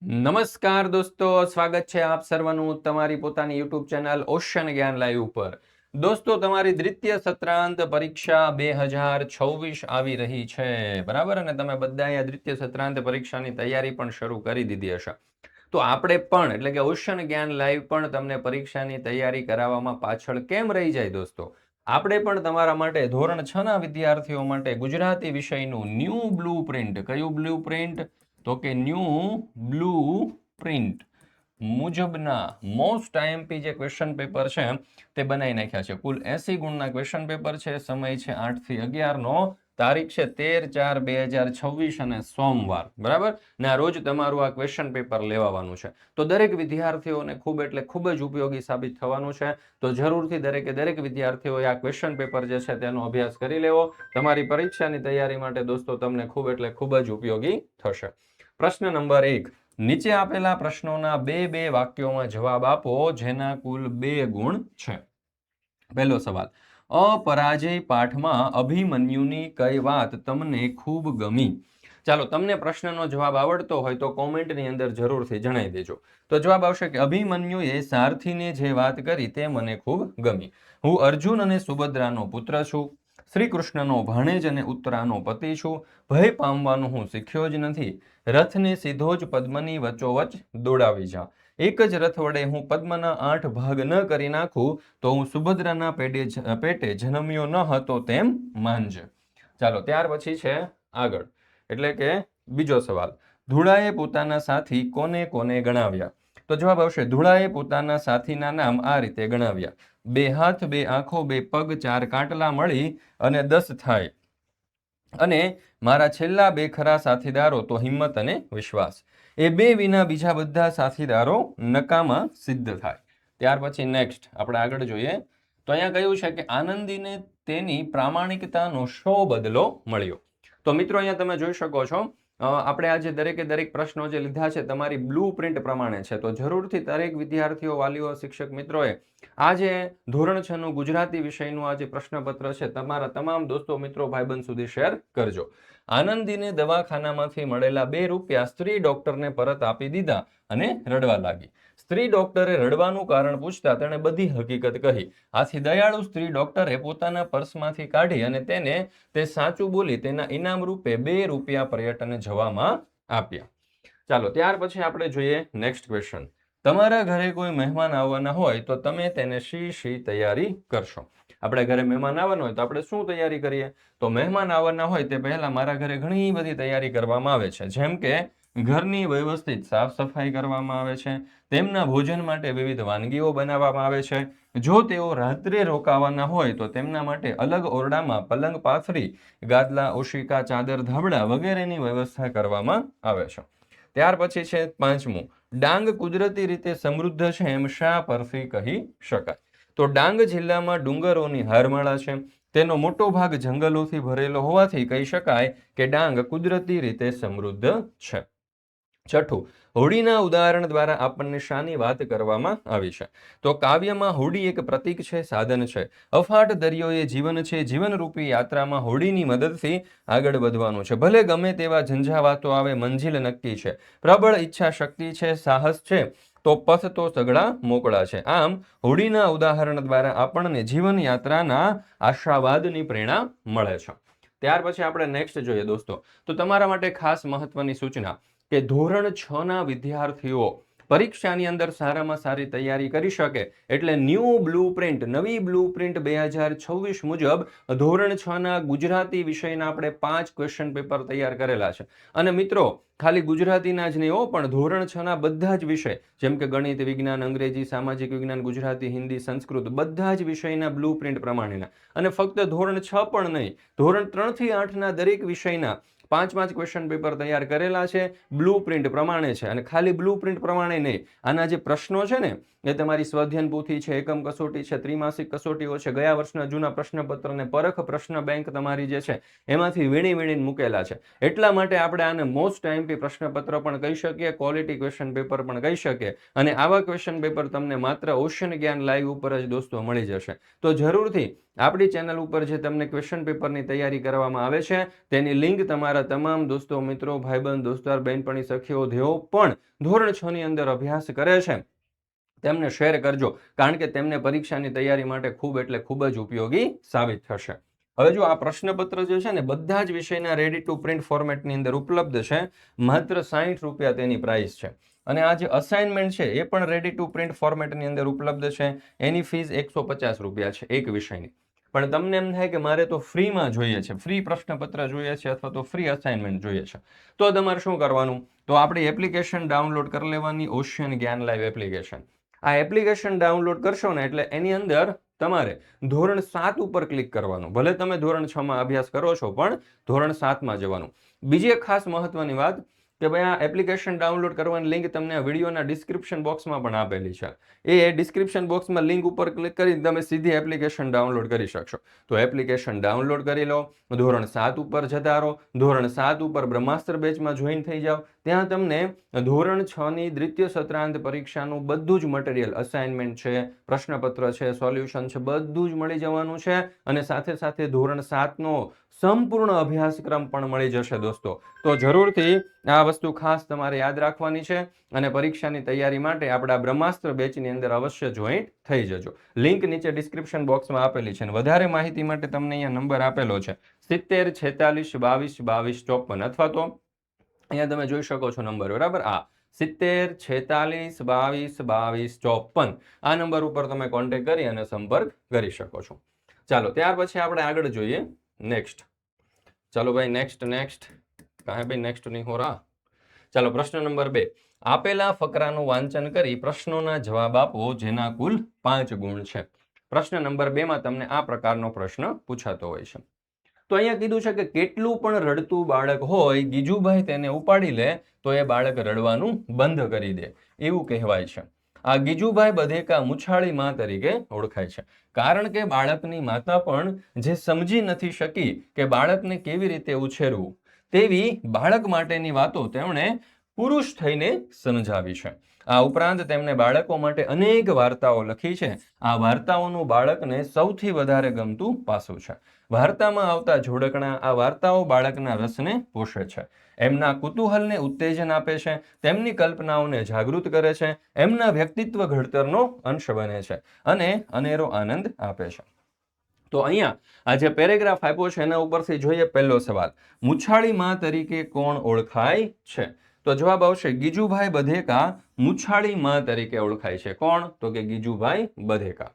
નમસ્કાર દોસ્તો, સ્વાગત છે આપ સર્વનું તમારી પોતાની યુટ્યુબ ચેનલ ઓશન જ્ઞાન લાઈવ ઉપર। દોસ્તો, તમારી દ્વિતીય સત્રાંત પરીક્ષા 2026 આવી રહી છે, બરાબર? અને તમે બધાએ દ્વિતીય સત્રાંત પરીક્ષાની તૈયારી પણ શરૂ કરી દીધી હશે। તો આપણે પણ એટલે કે ઓશન જ્ઞાન લાઈવ પણ તમને પરીક્ષાની તૈયારી કરાવવામાં પાછળ કેમ રહી જાય દોસ્તો? આપણે પણ તમારા માટે ધોરણ 6 ના વિદ્યાર્થીઓ માટે ગુજરાતી વિષયનું ન્યૂ બ્લુ પ્રિન્ટ, કયું બ્લુ પ્રિન્ટ? તો કે ન્યૂ બ્લુ પ્રિન્ટ મુજબના મોસ્ટ આઈએમપી જે ક્વેશ્ચન પેપર છે તે બનાવી નાખ્યા છે। કુલ 80 ગુણના ક્વેશ્ચન પેપર છે। સમય છે 8 થી 11 નો, તારીખ છે 13/4/2026 અને સોમવાર, બરાબર? ને આ રોજ તમારું આ ક્વેશ્ચન પેપર લેવાનું છે। તો દરેક વિદ્યાર્થીઓને ખૂબ એટલે ખૂબ જ ઉપયોગી સાબિત થવાનું છે। તો જરૂરથી દરેક વિદ્યાર્થીઓએ આ ક્વેશ્ચન પેપર જે છે તેનો અભ્યાસ કરી લેવો। તમારી પરીક્ષાની તૈયારી માટે દોસ્તો તમને ખૂબ એટલે ખૂબ જ ઉપયોગી થશે। પ્રશ્ન નંબર 1, નીચે આપેલા પ્રશ્નોના બે વાક્યોમાં જવાબ આપો જેના કુલ 2 ગુણ છે। પહેલો સવાલ, અપરાજય પાઠમાં અભિમન્યુની કઈ વાત તમને ખૂબ ગમી? ચાલો, તમને પ્રશ્નનો જવાબ આવડતો હોય તો કોમેન્ટની અંદર જરૂરથી જણાવી દેજો। તો જવાબ આવશે કે અભિમન્યુએ સારથીને જે વાત કરી તે મને ખૂબ ગમી। હું અર્જુન અને સુભદ્રાનો પુત્ર છું, શ્રી કૃષ્ણનો ભાણેજ અને ઉત્તરાનો પતિ છું, ભય પામવાનું હું શીખ્યો જ નથી, રથને સીધો જ પદ્મની વચ્ચોવચ દોડાવી જા, એક જ રથ વડે હું પદ્મના 8 ભાગ ન કરી નાખું તો હું સુભદ્રાના પેટે જન્મ્યો ન હતો તેમ માનજે। ચાલો, ત્યાર પછી છે આગળ, એટલે કે બીજો સવાલ, ધુળાએ પોતાના સાથી કોને કોને ગણાવ્યા? તો જવાબ આવશે ધુળાએ પોતાના સાથીના નામ આ રીતે ગણાવ્યા, 2 હાથ 2 આંખો 2 પગ 4 કાંટલા મળી અને 10 થાય, અને મારા છેલ્લા 2 ખરા સાથીદારો તો હિંમત અને વિશ્વાસ, એ 2 વિના બીજા બધા સાથીદારો નકામા સિદ્ધ થાય। ત્યાર પછી નેક્સ્ટ આપણે આગળ જોઈએ તો અહીંયા કહ્યું છે કે આનંદીને તેની પ્રામાણિકતાનો શો બદલો મળ્યો? તો મિત્રો, અહીંયા તમે જોઈ શકો છો, આપણે આજે દરેક પ્રશ્નો જે લીધા છે તમારી બ્લુ પ્રિન્ટ પ્રમાણે છે। તો જરૂરથી દરેક વિદ્યાર્થીઓ, વાલીઓ, શિક્ષક મિત્રોએ આજે ધોરણ 6 નું ગુજરાતી વિષયનું આ જે પ્રશ્નપત્ર છે તમારા તમામ દોસ્તો, મિત્રો, ભાઈબંધ સુધી શેર કરજો। આનંદીને દવાખાનામાંથી મળેલા 2 રૂપિયા સ્ત્રી ડોક્ટરને પરત આપી દીધા અને રડવા લાગી। સ્ત્રી ડોક્ટરે રડવાનું કારણ પૂછતા તેણે બધી હકીકત કહી। આથી દયાળુ સ્ત્રી ડોક્ટરે પોતાના પર્સમાંથી કાઢી અને તેને તે સાચું બોલી તેના ઇનામ રૂપે 2 રૂપિયા પર્યટને જવામાં આપ્યા। ચાલો, ત્યાર પછી આપણે જોઈએ નેક્સ્ટ ક્વેશ્ચન, તમારા ઘરે કોઈ મહેમાન આવવાના હોય તો તમે તેને શી તૈયારી કરશો? આપણે ઘરે મહેમાન આવવાના હોય તો આપણે શું તૈયારી કરીએ? તો મહેમાન આવવાના હોય તે પહેલા મારા ઘરે ઘણી બધી તૈયારી કરવામાં આવે છે, જેમ કે ઘરની વ્યવસ્થિત સાફ સફાઈ કરવામાં આવે છે, તેમના ભોજન માટે વિવિધ વાનગીઓ બનાવવામાં આવે છે, જો તેઓ રાત્રે રોકાવાના હોય તો તેમના માટે અલગ ઓરડામાં પલંગ પાથરી ગાદલા, ઓશિકા, ચાદર, ધાબળા વગેરેની વ્યવસ્થા કરવામાં આવે છે। ત્યાર પછી છે 5મું, ડાંગ કુદરતી રીતે સમૃદ્ધ છે એમ શા પરથી કહી શકાય? તો ડાંગ જિલ્લામાં ડુંગરોની હારમાળા છે, તેનો મોટો ભાગ જંગલોથી ભરેલો હોવાથી કહી શકાય કે ડાંગ કુદરતી રીતે સમૃદ્ધ છે। છઠ્ઠું, હોડીના ઉદાહરણ દ્વારા આપણને શાની વાત કરવામાં આવી છે? તો કાવ્યમાં હોડી એક પ્રતીક છે, સાધન છે, અફાટ દરિયો એ જીવન છે, જીવનરૂપી યાત્રામાં હોડીની મદદથી આગળ વધવાનું છે, ભલે ગમે તેવા ઝંઝાવાતો આવે મંજિલ નક્કી છે, પ્રબળ ઈચ્છા શક્તિ છે, સાહસ છે તો પથ તો સગળા મોકળા છે। આમ હોડીના ઉદાહરણ દ્વારા આપણને જીવન યાત્રાના આશાવાદની પ્રેરણા મળે છે। ત્યાર પછી આપણે નેક્સ્ટ જોઈએ દોસ્તો, તો તમારા માટે ખાસ મહત્વની સૂચના કે ધોરણ 6 ના વિદ્યાર્થીઓ પરીક્ષાની અંદર સારામાં સારી તૈયારી કરી શકે એટલે ન્યૂ બ્લુ પ્રિન્ટ, નવી બ્લુ પ્રિન્ટ 2026 મુજબ ધોરણ 6 ના ગુજરાતી વિષયના આપણે 5 ક્વેશ્ચન પેપર તૈયાર કરેલા છે। અને મિત્રો, ખાલી ગુજરાતીના જ નહીં, પણ ધોરણ 6 ના બધા જ વિષય, જેમ કે ગણિત, વિજ્ઞાન, અંગ્રેજી, સામાજિક વિજ્ઞાન, ગુજરાતી, હિન્દી, સંસ્કૃત, બધા જ વિષયના બ્લુ પ્રિન્ટ પ્રમાણેના, અને ફક્ત ધોરણ 6 પણ નહીં, ધોરણ 3 થી 8 ના દરેક વિષયના 5 ક્વેશ્ચન પેપર તૈયાર કરેલા છે, બ્લુ પ્રિન્ટ પ્રમાણે છે। અને ખાલી બ્લુ પ્રિન્ટ પ્રમાણે નહીં, આના જે પ્રશ્નો છે ને એ તમારી સ્વાધ્યાયન પોથી છે, એકમ કસોટી છે, ત્રિમાસિક કસોટીઓ છે, ગયા વર્ષના જૂના પ્રશ્નપત્રને પરખ પ્રશ્ન બેંક તમારી જે છે એમાંથી વીણીને મૂકેલા છે। એટલા માટે આપણે આને મોસ્ટ આઈએમપી પ્રશ્નપત્ર પણ કહી શકીએ, ક્વોલિટી ક્વેશ્ચન પેપર પણ કહી શકીએ। અને આવા ક્વેશ્ચન પેપર તમને માત્ર ઓશન જ્ઞાન લાઈવ ઉપર જ દોસ્તો મળી જશે। તો જરૂરથી આપણી ચેનલ ઉપર જે તમને ક્વેશ્ચન પેપરની તૈયારી કરવામાં આવે છે તેની લિંક તમારા તમારા તમામ દોસ્તો, મિત્રો, ભાઈબંધ, દોસ્તાર, બહેનપણી, સખીઓ જેઓ પણ ધોરણ 6 ની અંદર અભ્યાસ કરે છે તેમને શેર કરજો, કારણ કે તેમને પરીક્ષાની તૈયારી માટે ખૂબ એટલે ખૂબ જ ઉપયોગી સાબિત થશે. હવે જો આ પ્રશ્નપત્ર જે છે ને બધા જ વિષયના રેડી ટુ પ્રિન્ટ ફોર્મેટની અંદર ઉપલબ્ધ છે. માત્ર 60 રૂપિયા તેની પ્રાઇસ છે. અને આ જે અસાઇનમેન્ટ છે એ પણ રેડી ટુ પ્રિન્ટ ફોર્મેટની અંદર ઉપલબ્ધ છે. એની ફીસ 150 રૂપિયા છે એક વિષયની. પણ તમને એમ થાય કે મારે તો ફ્રીમાં જોઈએ છે, ફ્રી પ્રશ્નપત્ર જોઈએ છે અથવા તો ફ્રી અસાઇનમેન્ટ જોઈએ છે, તો તમારે શું કરવાનું? તો આપણી એપ્લિકેશન ડાઉનલોડ કરી લેવાની, ઓશિયન જ્ઞાન લાઈવ એપ્લિકેશન. આ એપ્લિકેશન ડાઉનલોડ કરશો ને એટલે એની અંદર તમારે ધોરણ 7 ઉપર ક્લિક કરવાનું. ભલે તમે ધોરણ 6 માં અભ્યાસ કરો છો પણ ધોરણ 7 માં જવાનું. બીજી એક ખાસ મહત્વની વાત કે ભાઈ આ એપ્લિકેશન ડાઉનલોડ કરવાની લિંક તમને આ વિડીયોના ડિસ્ક્રિપ્શન બોક્સમાં પણ આપેલી છે. એ ડિસ્ક્રિપ્શન બોક્સમાં લિંક ઉપર ક્લિક કરીને તમે સીધી એપ્લિકેશન ડાઉનલોડ કરી શકશો. તો એપ્લિકેશન ડાઉનલોડ કરી લો, ધોરણ 7 ઉપર જતા રહો, ધોરણ 7 ઉપર બ્રહ્માસ્ત્ર બેચમાં જોઈન થઈ જાઓ. ત્યાં તમને ધોરણ 6 ની દ્વિતીય સત્રાંત પરીક્ષાનું બધું જ મટીરિયલ, અસાઇનમેન્ટ છે, પ્રશ્નપત્ર છે, સોલ્યુશન છે, બધું જ મળી જવાનું છે. અને સાથે સાથે ધોરણ 7 નો સંપૂર્ણ અભ્યાસક્રમ પણ મળી જશે દોસ્તો. તો જરૂરથી આ વસ્તુ ખાસ તમારે યાદ રાખવાની છે અને પરીક્ષાની તૈયારી માટે આપણા બ્રહ્માસ્ત્ર બેચની અંદર અવશ્ય જોઈન્ટ થઈ જજો. લિંક નીચે ડિસ્ક્રિપ્શન બોક્સમાં આપેલી છે અને વધારે માહિતી માટે તમને અહીંયા નંબર આપેલો છે 70 46 22 22 54, અથવા તો અહીંયા તમે જોઈ શકો છો નંબર, બરાબર? 70 46 22 22 54 આ નંબર ઉપર તમે કોન્ટેક્ટ કરી અને સંપર્ક કરી શકો છો. ચાલો ત્યાર પછી આપણે આગળ જોઈએ નેક્સ્ટ. ચાલો ભાઈ નેક્સ્ટ કાંઈ ભાઈ નેક્સ્ટ નહીં હો રહા. ચાલો પ્રશ્ન નંબર 2. આપેલા ફકરાનું વાંચન કરી પ્રશ્નોના જવાબ આપો જેના કુલ 5 ગુણ છે. પ્રશ્ન નંબર 2 માં તમને આ પ્રકારનો પ્રશ્ન પૂછાતો હોય છે. તો અહીંયા કીધું છે કે કેટલું પણ રડતું બાળક હોય, ગીજુભાઈ તેને ઉપાડી લે તો એ બાળક રડવાનું બંધ કરી દે એવું કહેવાય છે. આ ગીજુભાઈ બધેકા મુછાળી માં તરીકે ઓળખાય છે, કારણ કે બાળકની માતા પણ જે સમજી નથી શકી કે બાળકને કેવી રીતે ઉછેરવું તેવી બાળક માટેની વાતો તેમણે પુરુષ થઈને સમજાવી છે. આ ઉપરાંત તેમણે બાળકો માટે અનેક વાર્તાઓ લખી છે. આ વાર્તાઓનું બાળકને સૌથી વધારે ગમતું પાસું છે. વાર્તામાં આવતા જોડકણા આ વાર્તાઓ બાળકના રસને પોષે છે, એમના કુતૂહલને ઉત્તેજન આપે છે, તેમની કલ્પનાઓને જાગૃત કરે છે, એમના વ્યક્તિત્વ ઘડતરનો અંશ બને છે અને અનેરો આનંદ આપે છે. તો અહીંયા આ જે પેરેગ્રાફ આપ્યો છે એના ઉપરથી જોઈએ પહેલો સવાલ, મુછાળી માં તરીકે કોણ ઓળખાય છે? તો જવાબ આવશે ગીજુભાઈ બધેકા મુછાળી માં તરીકે ઓળખાય છે. કોણ? તો કે ગીજુભાઈ બધેકા.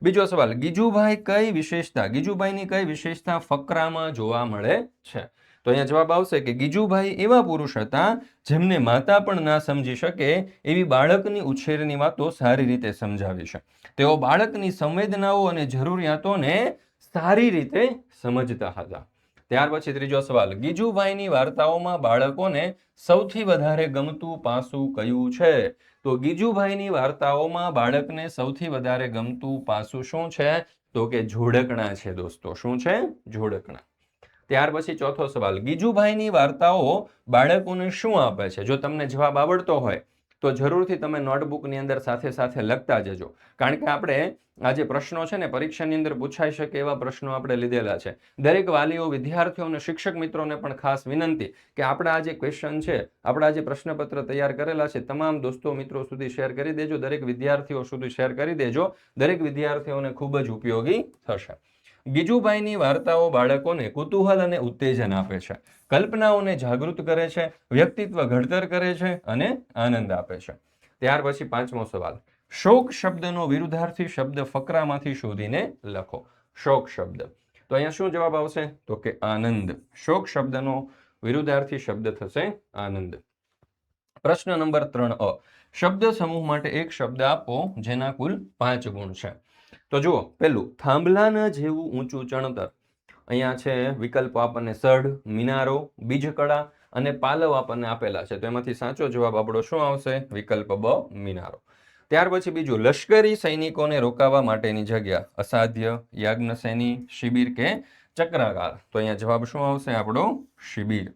બીજો સવાલ, ગીજુભાઈની કઈ વિશેષતા ફકરામાં જોવા મળે છે? તો અહીંયા જવાબ આવશે કે ગીજુભાઈ એવા પુરુષ હતા જેમને માતા પણ ના સમજી શકે એવી બાળકની ઉછેરની વાતો સારી રીતે સમજાવી છે. તેઓ બાળકની સંવેદનાઓ અને જરૂરિયાતોને સારી રીતે સમજતા હતા. ત્યાર પછી ત્રીજો સવાલ, ગીજુભાઈની વાર્તાઓમાં બાળકોને સૌથી વધારે ગમતું પાસું કયું છે? તો ગીજુભાઈની વાર્તાઓમાં બાળકને સૌથી વધારે ગમતું પાસું શું છે? તો કે જોડકણા છે દોસ્તો. શું છે? જોડકણા. ત્યાર પછી ચોથો સવાલ, ગીજુભાઈની વાર્તાઓ બાળકોને શું આપે છે? જો તમને જવાબ આવડતો હોય તો જરૂરથી તમે નોટબુકની અંદર સાથે સાથે લખતા જજો, કારણ કે આપણે આ જે પ્રશ્નો છે ને પરીક્ષાની અંદર પૂછાઈ શકે એવા પ્રશ્નો આપણે લીધેલા છે. દરેક વાલીઓ, વિદ્યાર્થીઓ અને શિક્ષક મિત્રોને પણ ખાસ વિનંતી કે આપણા આ જે ક્વેશ્ચન છે, આપણા જે પ્રશ્નપત્ર તૈયાર કરેલા છે, તમામ દોસ્તો મિત્રો સુધી શેર કરી દેજો, દરેક વિદ્યાર્થીઓ સુધી શેર કરી દેજો. દરેક વિદ્યાર્થીઓને ખૂબ જ ઉપયોગી થશે. ગીજુભાઈની વાર્તાઓ બાળકોને કુતૂહલ અને ઉત્તેજન આપે છે, કલ્પનાઓને જાગૃત કરે છે, વ્યક્તિત્વ ઘડતર કરે છે અને આનંદ આપે છે. ત્યાર પછી પાંચમો સવાલ, શોક શબ્દનો વિરુદ્ધાર્થી શબ્દ ફકરામાંથી શોધીને લખો. શોક શબ્દ, તો અહીંયા શું જવાબ આવશે? તો કે આનંદ. શોક શબ્દનો વિરુદ્ધાર્થી શબ્દ થશે આનંદ. પ્રશ્ન નંબર 3 શબ્દ સમૂહ માટે એક શબ્દ આપો જેના કુલ 5 ગુણ છે. તો જુઓ, પેલું થાંભલાના જેવું ઊંચું ચણતર. અહીંયા છે વિકલ્પો આપણને સઢ, મિનારો, બીજકળા અને પાલવ આપણને આપેલા છે. તો એમાંથી સાચો જવાબ આપણો શું આવશે? વિકલ્પ બ, મિનારો. ત્યાર પછી બીજું, લશ્કરી સૈનિકોને રોકાવા માટેની જગ્યા. અસાધ્ય, યાજ્ઞસેની, શિબિર કે ચક્રાકાર. તો અહીંયા જવાબ શું આવશે આપણો? શિબિર.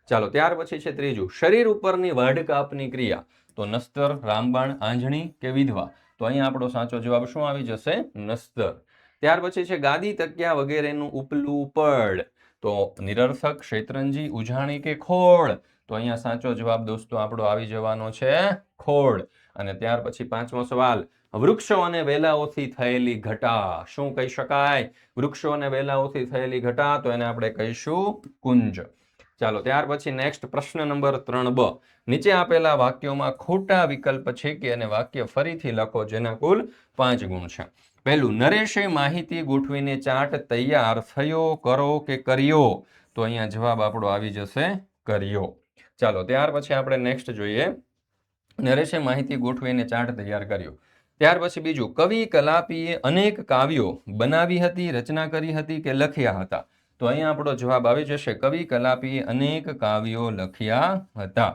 ચાલો ત્યાર પછી છે ત્રીજું, શરીર ઉપરની વાઢકાપની ક્રિયા. તો નસ્તર, રામબાણ, આંજણી કે વિધવા. તો અહીંયા આપણો સાચો જવાબ શું આવી જશે? નસ્તર. ત્યાર પછી છે ગાદી, તકિયા વગેરેનું ઉપલું પડ. તો નિરર્થક, શેતરંજી, ઉજાણી કે ખોળ? તો અહીંયા સાચો જવાબ દોસ્તો આપણો આવી જવાનો છે ખોળ. અને ત્યાર પછી 5મો સવાલ, વૃક્ષો અને વેલાઓથી થયેલી ઘટા શું કહી શકાય? વૃક્ષો અને વેલાઓથી થયેલી ઘટા, તો એને આપણે કહીશું કુંજ. ચાલો ત્યાર પછી નેક્સ્ટ પ્રશ્ન નંબર 3b. નીચે આપેલા વાક્યોમાં ખોટા વિકલ્પ છે કે અને વાક્ય ફરીથી લખો જેના કુલ 5 ગુણ છે. પહેલું, નરેશે માહિતી ગોઠવીને ચાર્ટ તૈયાર થયો, કરો કે કર્યો? તો અહીંયા જવાબ આપણો આવી જશે કર્યો. ચાલો ત્યાર પછી આપણે નેક્સ્ટ જોઈએ, નરેશે માહિતી ગોઠવીને ચાર્ટ તૈયાર કર્યો. ત્યાર પછી બીજું, કવિ કલાપીએ અનેક કાવ્યો બનાવી હતી, રચના કરી હતી કે લખ્યા હતા? તો અહીંયા આપણો જવાબ આવી જશે કવિ કલાપીએ અનેક કાવ્યો લખ્યા હતા.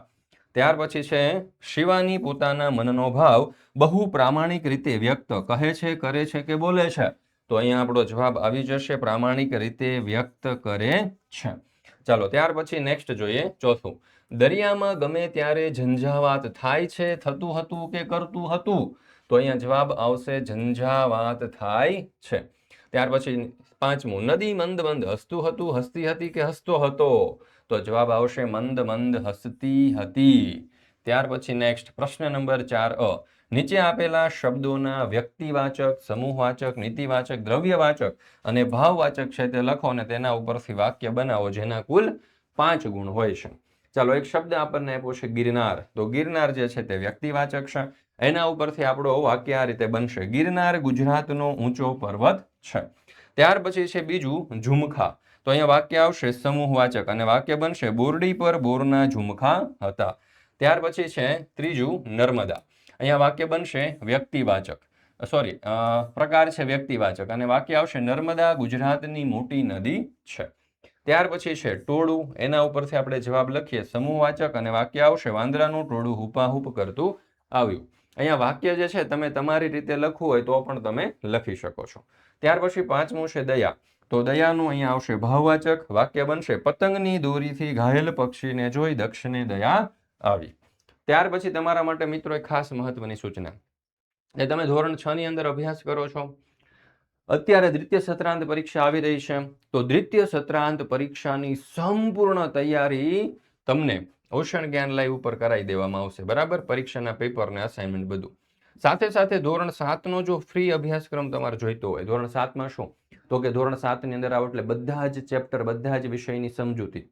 ત્યાર પછી છે, શિવાની પોતાના મનનો ભાવ બહુ પ્રામાણિક રીતે વ્યક્ત કહે છે, કરે છે કે બોલે છે? તો અહીંયા આપણો જવાબ આવી જશે પ્રામાણિક રીતે વ્યક્ત કરે છે. ચાલો ત્યાર પછી નેક્સ્ટ જોઈએ ચોથું, દરિયામાં ગમે ત્યારે ઝંઝાવાત થાય છે, થતું હતું કે કરતું હતું? તો અહીંયા જવાબ આવશે ઝંઝાવાત થાય છે. ત્યાર પછી 5મું, નદી મંદ મંદ હસતું હતું, હસતી હતી કે હસતો હતો? તો જવાબ આવશે મંદ મંદ હસતી હતી. ત્યાર પછી નેક્સ્ટ પ્રશ્ન નંબર 4a. નીચે આપેલા શબ્દોના વ્યક્તિવાચક, સમૂહવાચક, નીતિવાચક, દ્રવ્યવાચક અને ભાવવાચક છે તે લખો અને તેના ઉપરથી વાક્ય બનાવો જેના કુલ 5 ગુણ હોય છે. ચાલો એક શબ્દ આપણને આપ્યો છે ગિરનાર, તો ગિરનાર જે છે તે વ્યક્તિવાચક છે. એના ઉપરથી આપણો વાક્ય આ રીતે બનશે, ગિરનાર ગુજરાતનો ઊંચો પર્વત છે. ત્યાર પછી છે બીજું ઝુમખા, તો અહીંયા વાક્ય આવશે સમૂહવાચક અને વાક્ય બનશે, બોરડી પર બોરના ઝુમખા હતા. ત્યાર પછી છે ત્રીજું નર્મદા, અહીંયા વાક્ય બનશે વ્યક્તિવાચક, પ્રકાર છે વ્યક્તિવાચક અને વાક્ય આવશે નર્મદા ગુજરાતની મોટી નદી છે. ત્યાર પછી છે ટોળું, એના ઉપરથી આપણે જવાબ લખીએ સમૂહવાચક અને વાક્ય આવશે વાંદરાનું ટોળું હુપાહુપ કરતું આવ્યું. અહીંયા વાક્ય જે છે તમે તમારી રીતે લખવું હોય તો પણ તમે લખી શકો છો. ત્યાર પછી 5મું છે દયા, તો દયાનું અહીંયા આવશે ભાવવાચક, વાક્ય બનશે પતંગની દોરીથી ઘાયલ પક્ષીને જોઈ દક્ષને દયા આવી. ત્યાર પછી તમારા માટે મિત્રો એક ખાસ મહત્વની સૂચના, એ તમે ધોરણ 6 ની અંદર અભ્યાસ કરો છો, અત્યારે દ્વિતીય સત્રાંત પરીક્ષા આવી રહી છે, તો દ્વિતીય સત્રાંત પરીક્ષાની સંપૂર્ણ તૈયારી તમને ઓશન જ્ઞાન લાઈવ ઉપર કરાવી દેવામાં આવશે, બરાબર? પરીક્ષાના પેપર ને અસાઇનમેન્ટ બધું. સાથે સાથે ધોરણ 7 નો જો ફ્રી અભ્યાસક્રમ તમારે જોઈતો હોય, ધોરણ 7માં શું તો કે ધોરણ 7 ની અંદર આવો એટલે બધા જ ચેપ્ટર, બધા જ વિષયની સમજૂતી,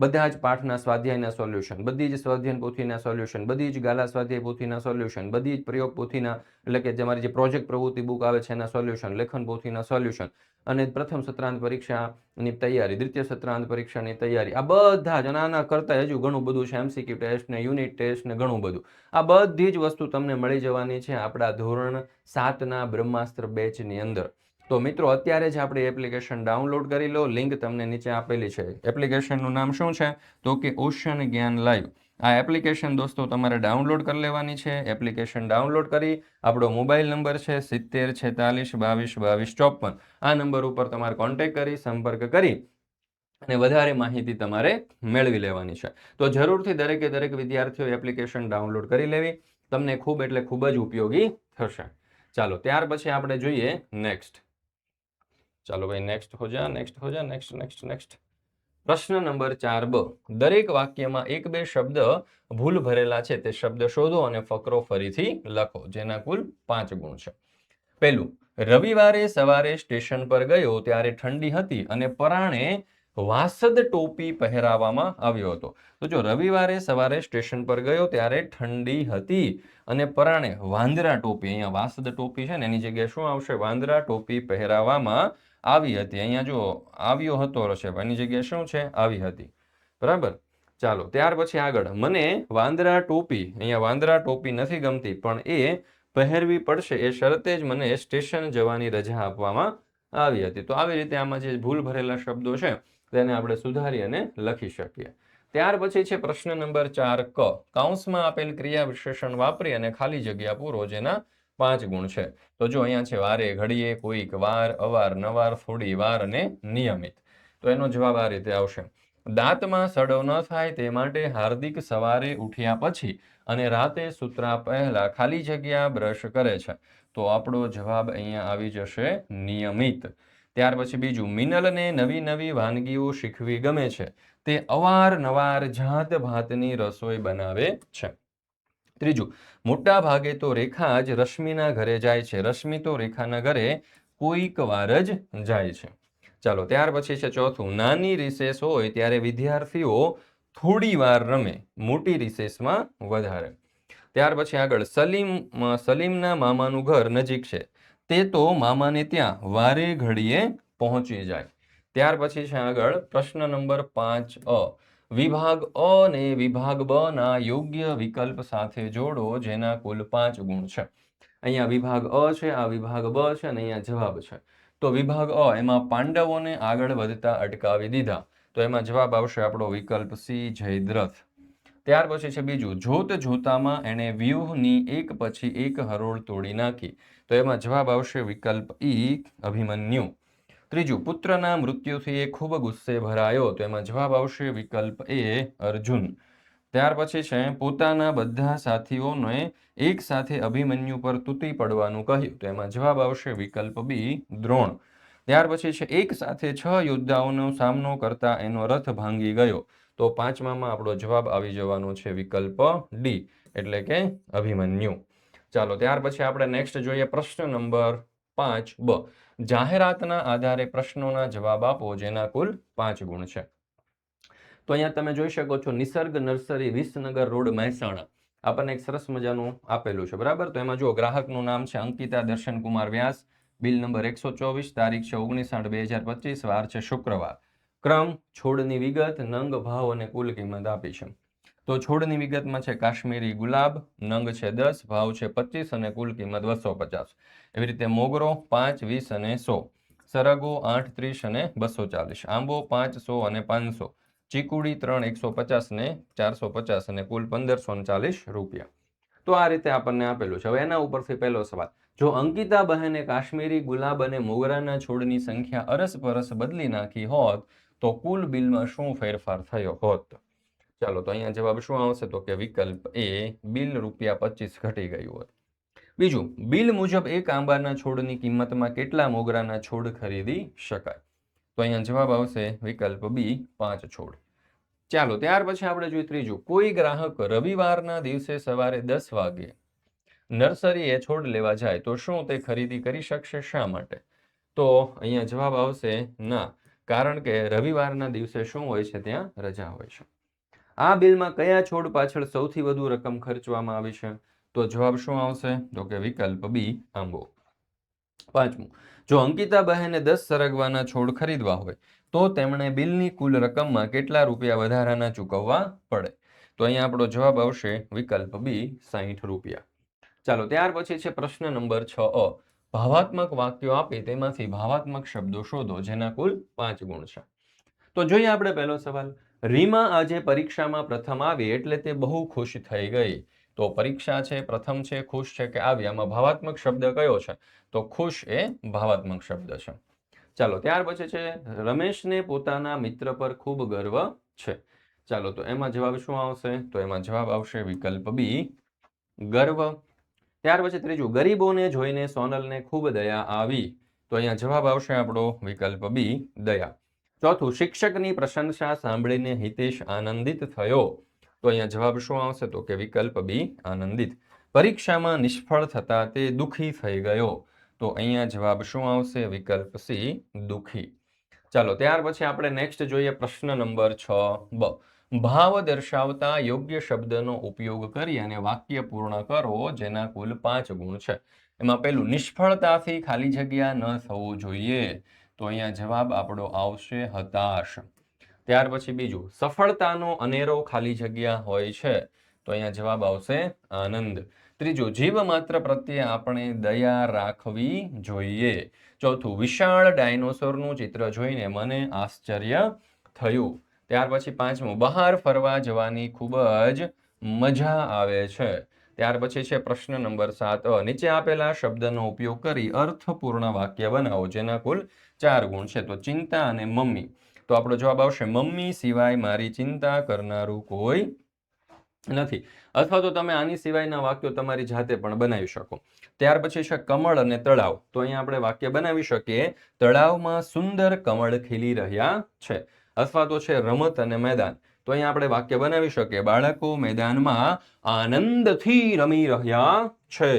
બધા જ પાઠના સ્વાધ્યાયના સોલ્યુશન, બધી જ સ્વાધ્યાય પોથીના સોલ્યુશન, બધી જ ગાલા સ્વાધ્યાય પોથીના સોલ્યુશન, બધી જ પ્રયોગ પોથીના એટલે કે તમારી જે પ્રોજેક્ટ પ્રવૃત્તિ બુક આવે છે એના સોલ્યુશન, લેખન પોથીના સોલ્યુશન અને પ્રથમ સત્રાંત પરીક્ષાની તૈયારી, દ્વિતીય સત્રાંત પરીક્ષાની તૈયારી, આ બધા જ આના કરતા હજુ ઘણું બધું છે, એમસીક્યુ ટેસ્ટ ને યુનિટ ટેસ્ટ ને ઘણું બધું, આ બધી જ વસ્તુ તમને મળી જવાની છે આપણા ધોરણ 7ના બ્રહ્માસ્ત્ર બેચની અંદર. તો મિત્રો અત્યારે જ આપણી એપ્લિકેશન ડાઉનલોડ કરી લો, લિંક તમને નીચે આપેલી છે. એપ્લિકેશનનું નામ શું છે તો કે ઓશન જ્ઞાન લાઈવ. આ એપ્લિકેશન દોસ્તો તમારે ડાઉનલોડ કરી લેવાની છે. એપ્લિકેશન ડાઉનલોડ કરી આપણો મોબાઈલ નંબર છે 70 46 22 22 54, આ નંબર ઉપર તમારે કોન્ટેક્ટ કરી સંપર્ક કરી અને વધારે માહિતી તમારે મેળવી લેવાની છે. તો જરૂરથી દરેકે દરેક વિદ્યાર્થીઓ એપ્લિકેશન ડાઉનલોડ કરી લેવી, તમને ખૂબ એટલે ખૂબ જ ઉપયોગી થશે. ચાલો ત્યાર પછી આપણે જોઈએ નેક્સ્ટ. ચાલો ભાઈ નેક્સ્ટ હો જા, નેક્સ્ટ. પ્રશ્ન નંબર 4b. દરેક વાક્યમાં 1-2 શબ્દ ભૂલ ભરેલા છે તે શબ્દ શોધો અને ફકરો ફરીથી લખો જેના કુલ 5 ગુણ છે. પહેલું, રવિવારે સવારે સ્ટેશન પર ગયો ત્યારે ઠંડી હતી અને પરાણે વાસદ ટોપી પહેરાવવામાં આવ્યો હતો. તો જો રવિવારે સવારે સ્ટેશન પર ગયો ત્યારે ઠંડી હતી અને પરાણે વાંદરા ટોપી, અહીંયા વાસદ ટોપી છે ને એની જગ્યાએ શું આવશે વાંદરા ટોપી પહેરાવવામાં આવી હતી. અહીંયા જો આવ્યો હતો છે એની જગ્યાએ શું છે આવી હતી, બરાબર? ચાલો ત્યાર પછી આગળ, મને વાંદરા ટોપી, અહીંયા વાંદરા ટોપી નથી ગમતી પણ એ પહેરવી પડશે એ શરતે જ મને સ્ટેશન જવાની રજા આપવામાં આવી હતી. તો આવી રીતે આમાં જે ભૂલ ભરેલા શબ્દો છે તેને આપણે સુધારી અને લખી શકીએ. ત્યાર પછી છે પ્રશ્ન નંબર 4ક. કૌંસમાં આપેલ ક્રિયા વિશેષણ વાપરી અને ખાલી જગ્યા પૂરો જેના 5 ગુણ છે. તો જો અહીંયા છે વારે ઘડીએ, કોઈક વાર, અવારનવાર, થોડી વાર અને નિયમિત. તો એનો જવાબ આ રીતે આવશે, દાંતમાં સડો ન થાય તે માટે હાર્દિક સવારે ઉઠ્યા પછી અને રાતે સૂતરા પહેલા ખાલી જગ્યા બ્રશ કરે છે. તો આપણો જવાબ અહીંયા આવી જશે નિયમિત. ત્યાર પછી બીજું, મિનલને નવી નવી વાનગીઓ શીખવી ગમે છે. તે અવારનવાર જાત ભાતની રસોઈ બનાવે છે. ત્રીજું, મોટા ભાગે તો રેખા જ રશ્મિના ઘરે જાય છે. રશ્મિ તો રેખાના ઘરે કોઈક વાર જ જાય છે. ચાલો, ત્યાર પછી છે ચોથું, નાની રિસેસ હોય ત્યારે વિદ્યાર્થીઓ થોડી વાર રમે, મોટી રિસેસમાં વધારે. ત્યાર પછી આગળ, સલીમના મામાનું ઘર નજીક છે. તે તો મામાને ત્યાં વારે ઘડીએ પહોંચી જાય. ત્યાર પછી છે આગળ પ્રશ્ન નંબર 5 વિભાગ અ ને વિભાગ બ ના યોગ્ય વિકલ્પ સાથે જોડો જેના કુલ 5 ગુણ છે. અહીંયા વિભાગ અ છે, આ વિભાગ બ છે અને અહીંયા જવાબ છે. તો વિભાગ અ, એમાં પાંડવોને આગળ વધતા અટકાવી દીધા. તો એમાં જવાબ આવશે આપણો વિકલ્પ સી, જયદ્રથ. ત્યાર પછી છે બીજું, જોત જોતામાં એણે વ્યૂહની એક પછી એક હરોળ તોડી નાખી. તો એમાં જવાબ આવશે વિકલ્પ ઈ, અભિમન્યુ. ત્રીજું, પુત્રના મૃત્યુથી એ ખૂબ ગુસ્સે ભરાયો. તો એમાં જવાબ આવશે વિકલ્પ એ, અર્જુન. ત્યાર પછી છે, પોતાના બધા સાથીઓને એક સાથે અભિમન્યુ પર તૂટી પડવાનું કહ્યું. તો એમાં જવાબ આવશે વિકલ્પ બી, દ્રોણ. ત્યાર પછી છે, એક સાથે 6 યોદ્ધાઓનો સામનો કરતા એનો રથ ભાંગી ગયો. તો પાંચમામાં આપણો જવાબ આવી જવાનો છે વિકલ્પ ડી, એટલે કે અભિમન્યુ. ચાલો, ત્યાર પછી આપણે નેક્સ્ટ જોઈએ પ્રશ્ન નંબર 5 બ. જાહેરાતના આધારે પ્રશ્નોના જવાબ આપો જેના કુલ 5 ગુણ છે. તો અહીંયા તમે જોઈ શકો છો, નિસર્ગ નર્સરી, વિસનગર રોડ, મહેસાણા. આપણને એક સરસ મજાનું આપેલું છે, બરાબર. તો એમાં જો ગ્રાહકનું નામ છે અંકિતા દર્શનકુમાર વ્યાસ, બિલ નંબર 124, તારીખ છે 19/8/2025, વાર છે શુક્રવાર. ક્રમ, છોડની વિગત, નંગ, ભાવ અને કુલ કિંમત આપી છે. તો છોડની વિગતમાં છે કાશ્મીરી ગુલાબ, નંગ છે 10, ભાવ છે 25 અને કુલ કિંમત 250. એવી રીતે મોગરો 5, 20 અને 100. સરગવો 8, 30 અને 240. આંબો 5, 100 અને 500. ચીકુડી 3, 150 ને 450 અને કુલ 1540 રૂપિયા. તો આ રીતે આપણને આપેલું છે. હવે એના ઉપરથી પહેલો સવાલ, જો અંકિતા બહેને કાશ્મીરી ગુલાબ અને મોગરાના છોડની સંખ્યા અરસપરસ બદલી નાખી હોત તો કુલ બિલમાં શું ફેરફાર થયો હોત? ચાલો, તો અહીંયા જવાબ શું આવશે? તો કે વિકલ્પ એ, બિલ ₹25 ઘટી ગયું હોત. બીજું, બિલ મુજબ એક આંબાના છોડની કિંમતમાં કેટલા મોગરાના છોડ ખરીદી શકાય? તો અહીંયા જવાબ આવશે વિકલ્પ બી, 5 છોડ. ચાલો, ત્યાર પછી આપણે જોઈએ ત્રીજું, કોઈ ગ્રાહક રવિવારના દિવસે સવારે 10 વાગે નર્સરીએ છોડ લેવા જાય તો શું તે ખરીદી કરી શકશે? શા માટે? તો અહીંયા જવાબ આવશે ના, કારણ કે રવિવારના દિવસે શું હોય છે? ત્યાં રજા હોય છે. આ બિલમાં કયા છોડ પાછળ સૌથી વધુ રકમ ખર્ચવામાં આવી છે? તો જવાબ શું આવશે? તો કે વિકલ્પ બી, આંબો. પાંચમું, જો અંકિતા બહેને 10 સરગવાના છોડ ખરીદવા હોય તો તેમણે બિલની કુલ રકમમાં કેટલા રૂપિયા વધારાના ચૂકવવા પડે? તો અહીંયા આપણો જવાબ આવશે વિકલ્પ બી, 60 રૂપિયા. ચાલો, ત્યાર પછી છે પ્રશ્ન નંબર 6 ભાવાત્મક વાક્યો આપી તેમાંથી ભાવાત્મક શબ્દો શોધો જેના કુલ 5 ગુણ છે. તો જોઈએ આપણે પહેલો સવાલ, રીમા આજે પરીક્ષામાં પ્રથમ આવી એટલે તે બહુ ખુશ થઈ ગઈ. તો પરીક્ષા છે, પ્રથમ છે, ખુશ છે કે આવી, આમાં ભાવાત્મક શબ્દ કયો છે? તો ખુશ એ ભાવાત્મક શબ્દ છે. ચાલો, ત્યાર પછી છે, રમેશને પોતાના મિત્ર પર ખૂબ ગર્વ છે. ચાલો, તો એમાં જવાબ શું આવશે? તો એમાં જવાબ આવશે વિકલ્પ બી, ગર્વ. ત્યાર પછી ત્રીજું, ગરીબોને જોઈને સોનલને ખૂબ દયા આવી. તો અહીંયા જવાબ આવશે આપણો વિકલ્પ બી, દયા. ચોથું, શિક્ષકની પ્રશંસા સાંભળીને હિતેશ આનંદિત થયો. તો અહીંયા જવાબ શું આવશે? તો કે વિકલ્પ બી, આનંદિત. પરીક્ષામાં નિષ્ફળ થતા તે દુઃખી થઈ ગયો. તો અહીંયા જવાબ શું આવશે? વિકલ્પ સી, દુઃખી. ચાલો, ત્યાર પછી આપણે નેક્સ્ટ જોઈએ પ્રશ્ન નંબર 6 બ. ભાવ દર્શાવતા યોગ્ય શબ્દનો ઉપયોગ કરી અને વાક્ય પૂર્ણ કરો જેના કુલ 5 ગુણ છે. એમાં પહેલું, નિષ્ફળતાથી ખાલી જગ્યા ન થવું જોઈએ. તો અહીંયા જવાબ આપણો આવશે હતાશ. ત્યાર પછી બીજું, સફળતાનો અનેરો ખાલી જગ્યા હોય છે. તો અહીંયા જવાબ આવશે આનંદ. ત્રીજું, જીવ માત્ર પ્રત્યે આપણે દયા રાખવી જોઈએ. ચોથું, વિશાળ ડાયનોસોરનું ચિત્ર જોઈને મને આશ્ચર્ય થયું. ત્યાર પછી પાંચમું, બહાર ફરવા જવાની ખૂબ જ મજા આવે છે. ત્યાર પછી છે પ્રશ્ન નંબર 7 નીચે આપેલા શબ્દનો ઉપયોગ કરી અર્થપૂર્ણ વાક્ય બનાવો જેના કુલ 4 ગુણ છે. તો ચિંતા અને મમ્મી. તો આપણો જવાબ આવશે મમ્મી સિવાય મારી ચિંતા કરનારું કોઈ નથી. અથવા તો તમે આની સિવાયના વાક્યો તમારી જાતે પણ બનાવી શકો. ત્યાર પછી છે કમળ અને તળાવ. તો અહીંયા આપણે વાક્ય બનાવી શકીએ, તળાવમાં સુંદર કમળ ખીલી રહ્યા છે. અથવા તો છે રમત અને મેદાન. તો અહીંયા આપણે વાક્ય બનાવી શકીએ, બાળકો મેદાનમાં આનંદથી રમી રહ્યા છે.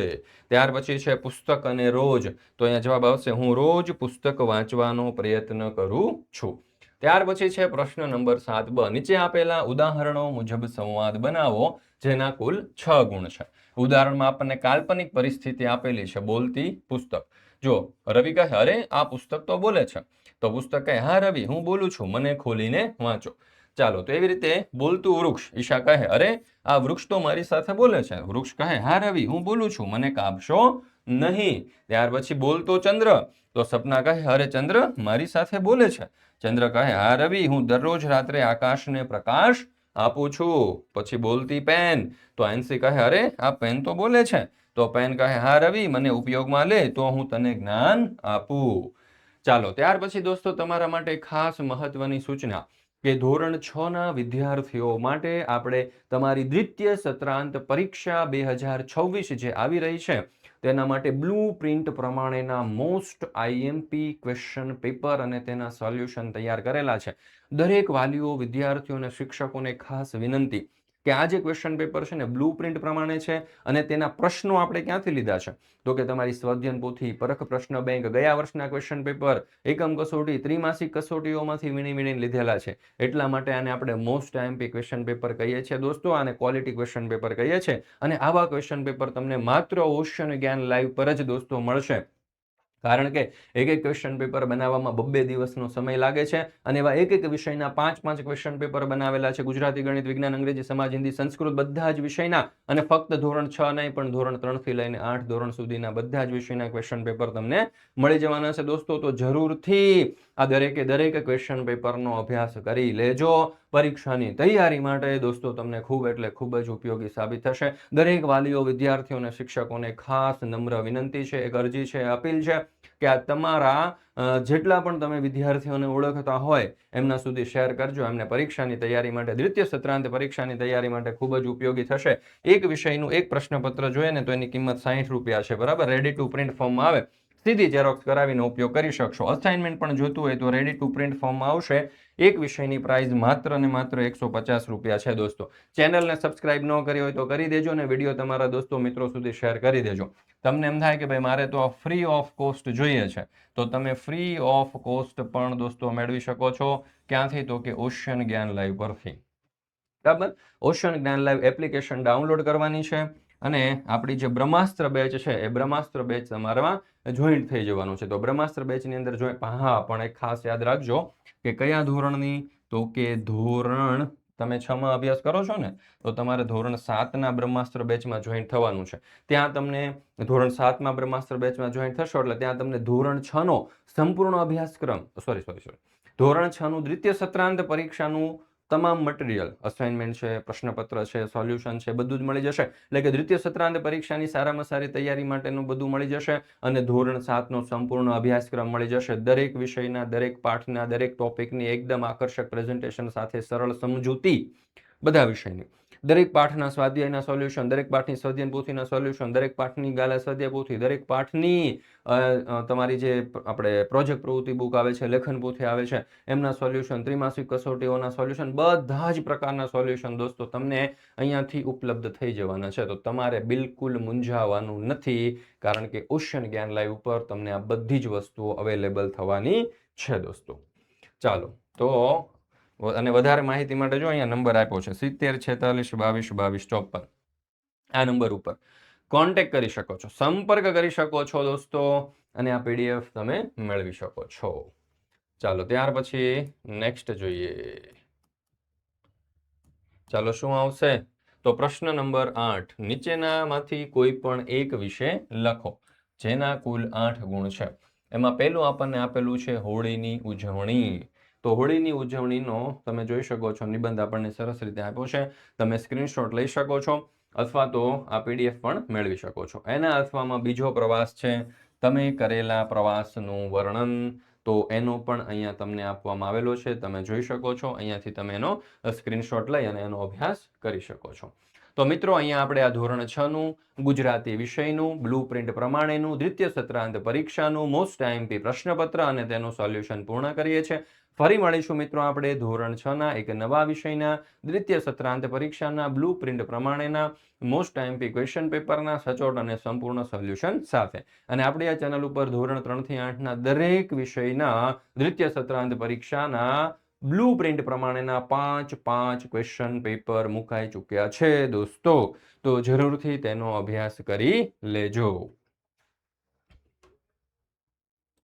ત્યાર પછી છે પુસ્તક અને રોજ. તો અહીંયા જવાબ આવશે, હું રોજ પુસ્તક વાંચવાનો પ્રયત્ન કરું છું. ત્યાર પછી છે પ્રશ્ન નંબર 7બ. નીચે આપેલા ઉદાહરણો મુજબ સંવાદ બનાવો જેના કુલ 6 ગુણ છે. ઉદાહરણમાં આપણને કાલ્પનિક પરિસ્થિતિ આપેલી છે, બોલતી પુસ્તક. જો રવિ કહે, અરે આ પુસ્તક તો બોલે છે. તો પુસ્તક કહે, હા રવિ, હું બોલું છું, મને ખોલીને વાંચો. ચાલો, તો એવી રીતે બોલતું વૃક્ષ. ઈશા કહે, અરે આ વૃક્ષ તો મારી સાથે બોલે છે. વૃક્ષ કહે, હા રવિ, હું બોલું છું, મને કાપશો નહીં. ત્યાર પછી બોલતો ચંદ્ર. તો સપના કહે, અરે ચંદ્ર મારી સાથે બોલે છે. ચંદ્ર કહે, હા રવિ, હું દરરોજ રાત્રે આકાશને પ્રકાશ આપું છું. પછી બોલતી પેન. તો આંશી કહે, અરે આ પેન તો બોલે છે. તો પેન કહે, હા રવિ, મને ઉપયોગમાં લે તો હું તને જ્ઞાન આપું. ચાલો, ત્યાર પછી દોસ્તો તમારા માટે ખાસ મહત્વની સૂચના કે ધોરણ 6 ના વિદ્યાર્થીઓ માટે આપણે તમારી દ્વિતીય સત્રાંત પરીક્ષા 2026 જે આવી રહી છે તેના માટે બ્લુ પ્રિન્ટ પ્રમાણેના મોસ્ટ આઈએમપી ક્વેશ્ચન પેપર અને તેના સોલ્યુશન તૈયાર કરેલા છે. દરેક વાલીઓ, વિદ્યાર્થીઓ અને શિક્ષકોને ખાસ વિનંતી કે આ જે ક્વેશ્ચન પેપર છે ને બ્લુ પ્રિન્ટ પ્રમાણે છે અને તેના પ્રશ્નો આપણે ક્યાંથી લીધા છે તો કે તમારી સ્વાધ્યાયન પોથી, પરખ પ્રશ્ન બેંક, ગયા વર્ષના ક્વેશ્ચન પેપર, એકમ કસોટી, ત્રિમાસિક કસોટીઓમાંથી વીણી લીધેલા છે. એટલા માટે આને આપણે મોસ્ટ આઈએમપી ક્વેશ્ચન પેપર કહીએ છીએ દોસ્તો, આને ક્વોલિટી ક્વેશ્ચન પેપર કહીએ છીએ. અને આવા ક્વેશ્ચન પેપર તમને માત્ર ઓશન જ્ઞાન લાઈવ પર જ દોસ્તો મળશે. કારણ કે એક એક ક્વેશ્ચન પેપર બનાવવામાં 2-2 દિવસનો સમય લાગે છે અને એવા એક એક વિષયના 5-5 ક્વેશ્ચન પેપર બનાવેલા છે. ગુજરાતી, ગણિત, વિજ્ઞાન, અંગ્રેજી, સમાજ, હિન્દી, સંસ્કૃત બધા જ વિષયના. અને ફક્ત ધોરણ 6 નહીં પણ ધોરણ 3 થી લઈને 8 ધોરણ સુધીના બધા જ વિષયના ક્વેશ્ચન પેપર તમને મળી જવાના છે દોસ્તો. તો જરૂરથી આ દરેકે દરેક ક્વેશ્ચન પેપરનો અભ્યાસ કરી લેજો. પરીક્ષાની તૈયારી માટે દોસ્તો તમને ખૂબ એટલે ખૂબ જ ઉપયોગી સાબિત થશે. દરેક વાલીઓ, વિદ્યાર્થીઓ અને શિક્ષકોને ખાસ નમ્ર વિનંતી છે, એક અરજી છે, અપીલ છે કે આ તમારા જેટલા પણ તમે વિદ્યાર્થીઓને ઓળખતા હોય એમના સુધી શેર કરજો. એમને પરીક્ષાની તૈયારી માટે, દ્વિતીય સત્રાંત પરીક્ષાની તૈયારી માટે ખૂબ જ ઉપયોગી થશે. એક વિષયનું એક પ્રશ્નપત્ર જોઈએ ને તો એની કિંમત 60 રૂપિયા છે, બરાબર. રેડી ટુ પ્રિન્ટ ફોર્મમાં આવે, સીધી ઝેરોક્સ કરાવીને ઉપયોગ કરી શકશો. અસાઇનમેન્ટ પણ જોતું હોય તો રેડી ટુ પ્રિન્ટ ફોર્મમાં આવશે. એક વિષયની પ્રાઇસ માત્ર ને માત્ર 150 રૂપિયા છે દોસ્તો. ચેનલને સબસ્ક્રાઇબ ન કરી હોય તો કરી દેજો અને વિડીયો તમારા દોસ્તો મિત્રો સુધી શેર કરી દેજો. તમને એમ થાય કે ભાઈ મારે તો ફ્રી ઓફ કોસ્ટ જોઈએ છે તો તમે ફ્રી ઓફ કોસ્ટ પણ દોસ્તો મેળવી શકો છો. ક્યાંથી તો કે ઓશન જ્ઞાન લાઈવ પરથી, બરાબર. ઓશન જ્ઞાન લાઈવ એપ્લિકેશન ડાઉનલોડ કરવાની છે અને આપણી જે બ્રહ્માસ્ત્ર બેચ છે એ બ્રહ્માસ્ત્ર બેચ તમારામાં જોઈન્ટ થઈ જવાનું છે. તો બ્રહ્માસ્ત્ર બેચની અંદર હા પણ એક ખાસ યાદ રાખજો કે કયા ધોરણની, તો કે ધોરણ તમે 6 માં અભ્યાસ કરો છો ને તો તમારે ધોરણ 7 ના બ્રહ્માસ્ત્ર બેચમાં જોઈન્ટ થવાનું છે. ત્યાં તમને ધોરણ 7 માં બ્રહ્માસ્ત્ર બેચમાં જોઈન્ટ થશો એટલે ત્યાં તમને ધોરણ 6 નો સંપૂર્ણ અભ્યાસક્રમ, ધોરણ 6 નું દ્વિતીય સત્રાંત પરીક્ષાનું તમામ મટીરિયલ, અસાઇનમેન્ટ છે, પ્રશ્નપત્ર છે, સોલ્યુશન છે, બધું જ મળી જશે. એટલે કે દ્વિતીય સત્રાંત પરીક્ષાની સારામાં સારી તૈયારી માટેનું બધું મળી જશે અને ધોરણ 7 નો સંપૂર્ણ અભ્યાસક્રમ મળી જશે. દરેક વિષયના, દરેક પાઠના, દરેક ટોપિકની એકદમ આકર્ષક પ્રેઝન્ટેશન સાથે સરળ સમજૂતી બધા વિષયની, દરેક પાઠના સ્વાધ્યાયના સોલ્યુશન, દરેક પાઠની સ્વાધ્યાયન પોથીના સોલ્યુશન, દરેક પાઠની ગાલા સ્વાધ્યાય પોથી, દરેક પાઠની તમારી જે આપણે પ્રોજેક્ટ પ્રવૃત્તિ બુક આવે છે, લેખન પોથી આવે છે એમના સોલ્યુશન, ત્રિમાસિક કસોટીઓના સોલ્યુશન, બધા જ પ્રકારના સોલ્યુશન દોસ્તો તમને અહીંયાથી ઉપલબ્ધ થઈ જવાના છે. તો તમારે બિલકુલ મૂંઝાવાનું નથી કારણ કે ઓશન જ્ઞાન લાઈવ ઉપર તમને આ બધી જ વસ્તુઓ અવેલેબલ થવાની છે દોસ્તો. ચાલો, તો અને વધારે માહિતી માટે જો અહીંયા નંબર આપ્યો છે 70 46 22 22 54. આ નંબર ઉપર કોન્ટેક્ટ કરી શકો છો, સંપર્ક કરી શકો છો દોસ્તો અને આ પીડીએફ તમે મેળવી શકો છો. ચાલો, ત્યાર પછી નેક્સ્ટ જોઈએ. ચાલો, શું આવશે? તો પ્રશ્ન નંબર 8, નીચેનામાંથી કોઈ પણ એક વિશે લખો જેના કુલ 8 ગુણ છે. એમાં પહેલું આપણને આપેલું છે હોળીની ઉજવણી. તો હોળીની ઉજવણીનો તમે જોઈ શકો છો નિબંધ આપણને સરસ રીતે આપ્યો છે. તમે સ્ક્રીનશોટ લઈ શકો છો અથવા તો આ પીડીએફ પણ મેળવી શકો છો. એના અથવામાં બીજો પ્રવાસ છે, તમે કરેલા પ્રવાસનું વર્ણન, તો એનો પણ અહીંયા તમને આપવામાં આવેલો છે, તમે જોઈ શકો છો. અહીંયાથી તમે એનો સ્ક્રીનશોટ લઈ અને એનો અભ્યાસ કરી શકો છો. તો મિત્રો અહીંયા આપણે આ ધોરણ 6 નું ગુજરાતી વિષયનું બ્લુ પ્રિન્ટ પ્રમાણેનું દ્વિતીય સત્રાંત પરીક્ષાનું મોસ્ટ આઈએમપી પ્રશ્નપત્ર અને તેનું સોલ્યુશન પૂર્ણ કરીએ છીએ. ફરી મળીશું મિત્રો આપણે ધોરણ 6 ના એક નવા વિષયના દ્વિતીય સત્રાંત પરીક્ષાના બ્લુ પ્રિન્ટ પ્રમાણેના મોસ્ટ આઈએમપી ક્વેશ્ચન પેપરના સચોટ અને સંપૂર્ણ સોલ્યુશન સાથે. અને આપણી આ ચેનલ ઉપર ધોરણ 3 થી 8 ના દરેક વિષયના દ્વિતીય સત્રાંત પરીક્ષાના બ્લુ પ્રિન્ટ પ્રમાણેના 5 ક્વેશ્ચન પેપર મુકાઈ ચૂક્યા છે દોસ્તો. તો જરૂરથી તેનો અભ્યાસ કરી લેજો.